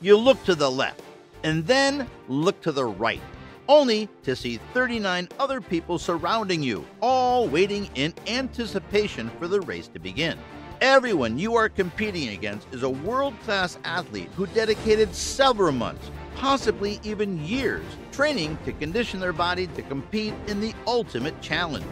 You look to the left, and then look to the right, only to see 39 other people surrounding you, all waiting in anticipation for the race to begin. Everyone you are competing against is a world-class athlete who dedicated several months, possibly even years, training to condition their body to compete in the ultimate challenge.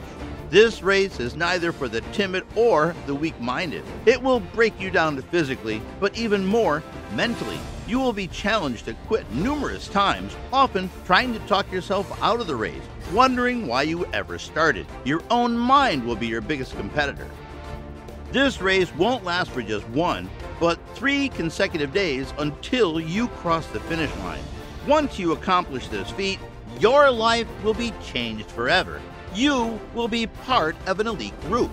This race is neither for the timid or the weak-minded. It will break you down physically, but even more mentally. You will be challenged to quit numerous times, often trying to talk yourself out of the race, wondering why you ever started. Your own mind will be your biggest competitor. This race won't last for just 1, but 3 consecutive days until you cross the finish line. Once you accomplish this feat, your life will be changed forever. You will be part of an elite group.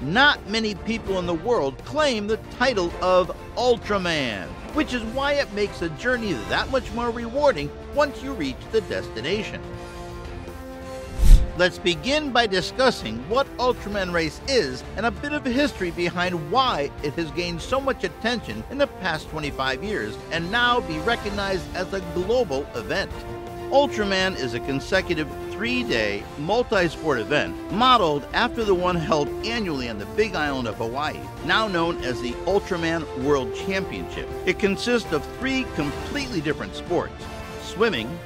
Not many people in the world claim the title of Ultraman, which is why it makes the journey that much more rewarding once you reach the destination. Let's begin by discussing what Ultraman race is and a bit of history behind why it has gained so much attention in the past 25 years and now be recognized as a global event. Ultraman is a consecutive 3-day multi-sport event modeled after the one held annually on the Big Island of Hawaii, now known as the Ultraman World Championship. It consists of 3 completely different sports: swimming,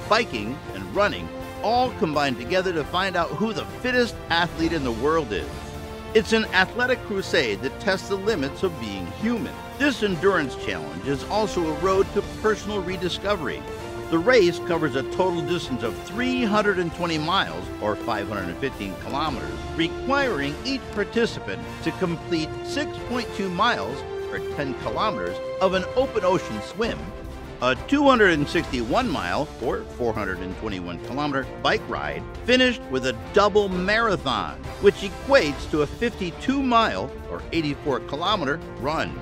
biking, and running, all combined together to find out who the fittest athlete in the world is. It's an athletic crusade that tests the limits of being human. This endurance challenge is also a road to personal rediscovery. The race covers a total distance of 320 miles, or 515 kilometers, requiring each participant to complete 6.2 miles, or 10 kilometers, of an open ocean swim, a 261-mile, or 421-kilometer, bike ride, finished with a double marathon, which equates to a 52-mile, or 84-kilometer, run.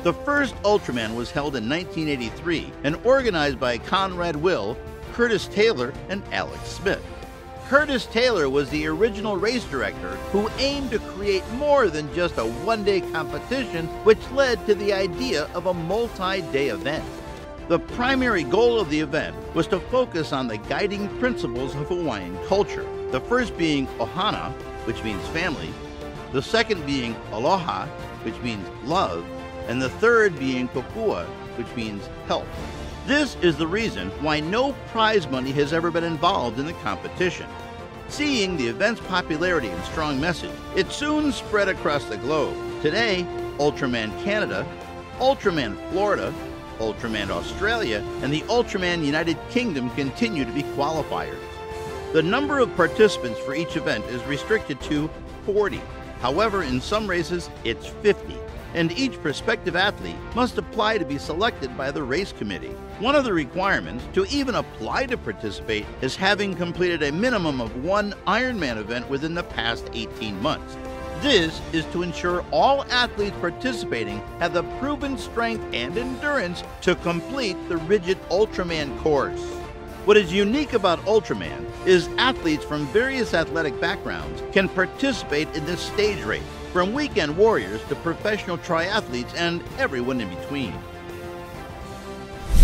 The first Ultraman was held in 1983 and organized by Conrad Will, Curtis Taylor, and Alex Smith. Curtis Taylor was the original race director who aimed to create more than just a one-day competition, which led to the idea of a multi-day event. The primary goal of the event was to focus on the guiding principles of Hawaiian culture, the first being ohana, which means family, the second being aloha, which means love, and the third being kokua, which means help. This is the reason why no prize money has ever been involved in the competition. Seeing the event's popularity and strong message, it soon spread across the globe. Today, Ultraman Canada, Ultraman Florida, Ultraman Australia, and the Ultraman United Kingdom continue to be qualifiers. The number of participants for each event is restricted to 40. However, in some races, it's 50. And each prospective athlete must apply to be selected by the race committee. One of the requirements to even apply to participate is having completed a minimum of 1 Ironman event within the past 18 months. This is to ensure all athletes participating have the proven strength and endurance to complete the rigid Ultraman course. What is unique about Ultraman is athletes from various athletic backgrounds can participate in this stage race, from weekend warriors to professional triathletes and everyone in between.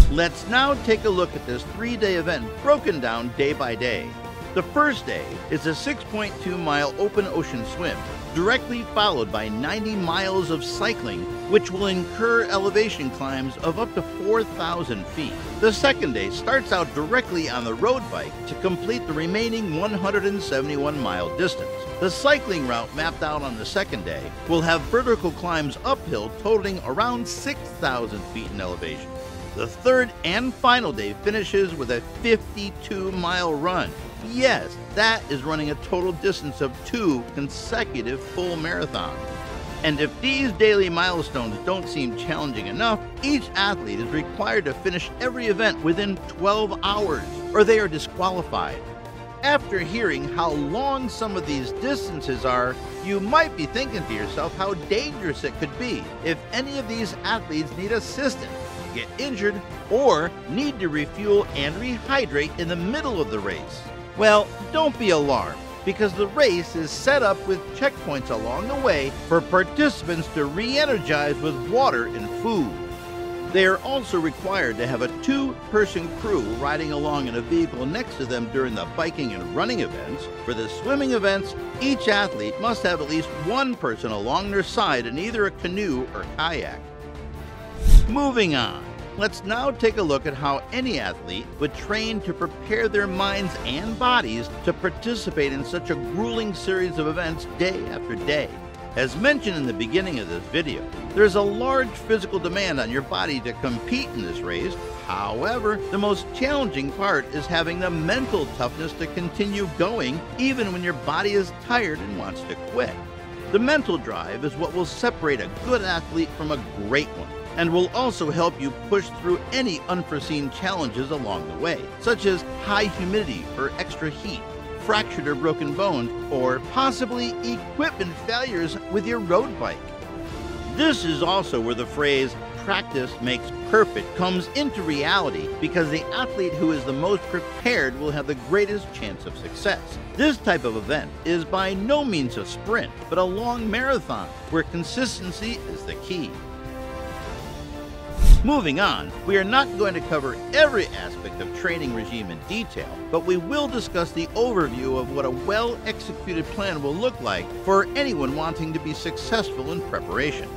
Let's now take a look at this 3-day event broken down day by day. The first day is a 6.2-mile open ocean swim, directly followed by 90 miles of cycling, which will incur elevation climbs of up to 4,000 feet. The second day starts out directly on the road bike to complete the remaining 171-mile distance. The cycling route mapped out on the second day will have vertical climbs uphill totaling around 6,000 feet in elevation. The third and final day finishes with a 52-mile run. Yes, that is running a total distance of 2 consecutive full marathons. And if these daily milestones don't seem challenging enough, each athlete is required to finish every event within 12 hours, or they are disqualified. After hearing how long some of these distances are, you might be thinking to yourself how dangerous it could be if any of these athletes need assistance, get injured, or need to refuel and rehydrate in the middle of the race. Well, don't be alarmed, because the race is set up with checkpoints along the way for participants to re-energize with water and food. They are also required to have a two-person crew riding along in a vehicle next to them during the biking and running events. For the swimming events, each athlete must have at least one person along their side in either a canoe or kayak. Moving on, let's now take a look at how any athlete would train to prepare their minds and bodies to participate in such a grueling series of events day after day. As mentioned in the beginning of this video, there's a large physical demand on your body to compete in this race. However, the most challenging part is having the mental toughness to continue going even when your body is tired and wants to quit. The mental drive is what will separate a good athlete from a great one, and will also help you push through any unforeseen challenges along the way, such as high humidity or extra heat, fractured or broken bones, or possibly equipment failures with your road bike. This is also where the phrase "practice makes perfect" comes into reality, because the athlete who is the most prepared will have the greatest chance of success. This type of event is by no means a sprint, but a long marathon where consistency is the key. Moving on, we are not going to cover every aspect of training regime in detail, but we will discuss the overview of what a well-executed plan will look like for anyone wanting to be successful in preparation.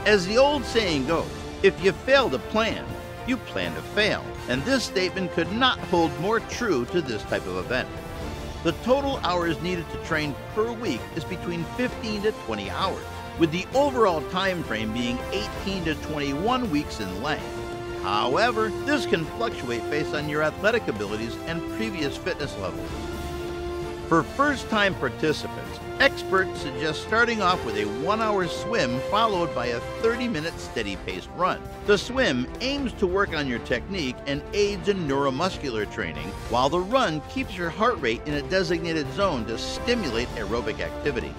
As the old saying goes, if you fail to plan, you plan to fail, and this statement could not hold more true to this type of event. The total hours needed to train per week is between 15 to 20 hours. With the overall time frame being 18 to 21 weeks in length. However, this can fluctuate based on your athletic abilities and previous fitness levels. For first-time participants, experts suggest starting off with a 1-hour swim followed by a 30-minute steady-paced run. The swim aims to work on your technique and aids in neuromuscular training, while the run keeps your heart rate in a designated zone to stimulate aerobic activity.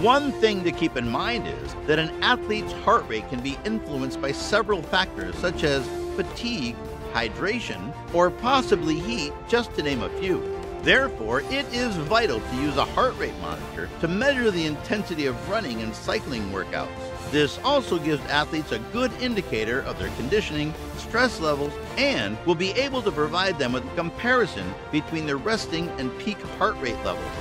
One thing to keep in mind is that an athlete's heart rate can be influenced by several factors such as fatigue, hydration, or possibly heat, just to name a few. Therefore, it is vital to use a heart rate monitor to measure the intensity of running and cycling workouts. This also gives athletes a good indicator of their conditioning, stress levels, and will be able to provide them with a comparison between their resting and peak heart rate levels.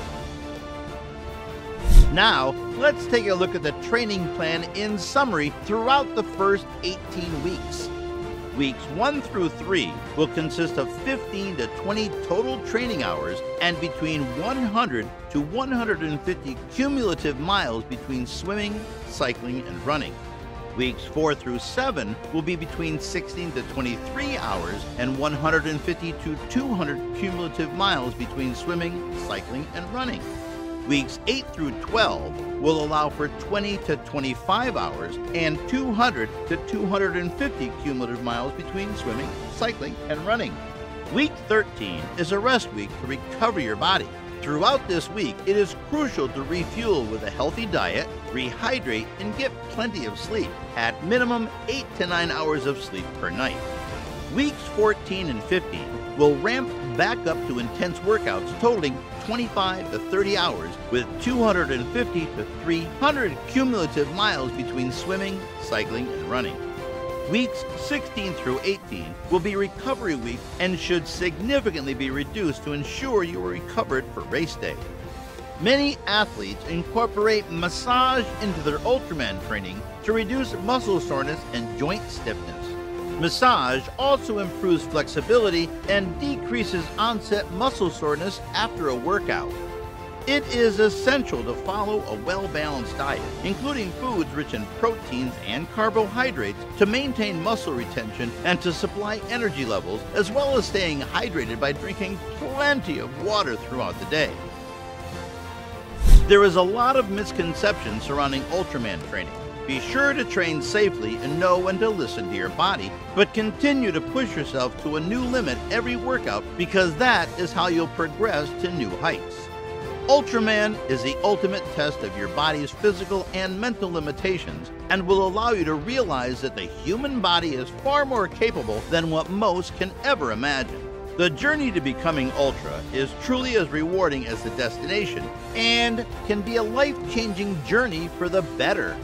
Now, let's take a look at the training plan in summary throughout the first 18 weeks. Weeks 1 through 3 will consist of 15 to 20 total training hours and between 100 to 150 cumulative miles between swimming, cycling, and running. Weeks 4 through 7 will be between 16 to 23 hours and 150 to 200 cumulative miles between swimming, cycling, and running. Weeks 8 through 12 will allow for 20 to 25 hours and 200 to 250 cumulative miles between swimming, cycling, and running. Week 13 is a rest week to recover your body. Throughout this week, it is crucial to refuel with a healthy diet, rehydrate, and get plenty of sleep, at minimum 8 to 9 hours of sleep per night. Weeks 14 and 15 will ramp back up to intense workouts totaling 25 to 30 hours with 250 to 300 cumulative miles between swimming, cycling, and running. Weeks 16 through 18 will be recovery weeks and should significantly be reduced to ensure you are recovered for race day. Many athletes incorporate massage into their Ultraman training to reduce muscle soreness and joint stiffness. Massage also improves flexibility and decreases onset muscle soreness after a workout. It is essential to follow a well-balanced diet, including foods rich in proteins and carbohydrates, to maintain muscle retention and to supply energy levels, as well as staying hydrated by drinking plenty of water throughout the day. There is a lot of misconception surrounding Ultraman training. Be sure to train safely and know when to listen to your body, but continue to push yourself to a new limit every workout, because that is how you'll progress to new heights. Ultraman is the ultimate test of your body's physical and mental limitations and will allow you to realize that the human body is far more capable than what most can ever imagine. The journey to becoming Ultra is truly as rewarding as the destination and can be a life-changing journey for the better.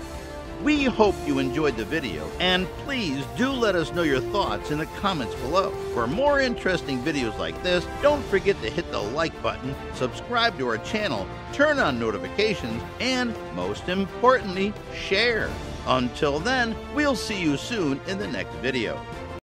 We hope you enjoyed the video, and please do let us know your thoughts in the comments below. For more interesting videos like this, don't forget to hit the like button, subscribe to our channel, turn on notifications, and most importantly, share. Until then, we'll see you soon in the next video.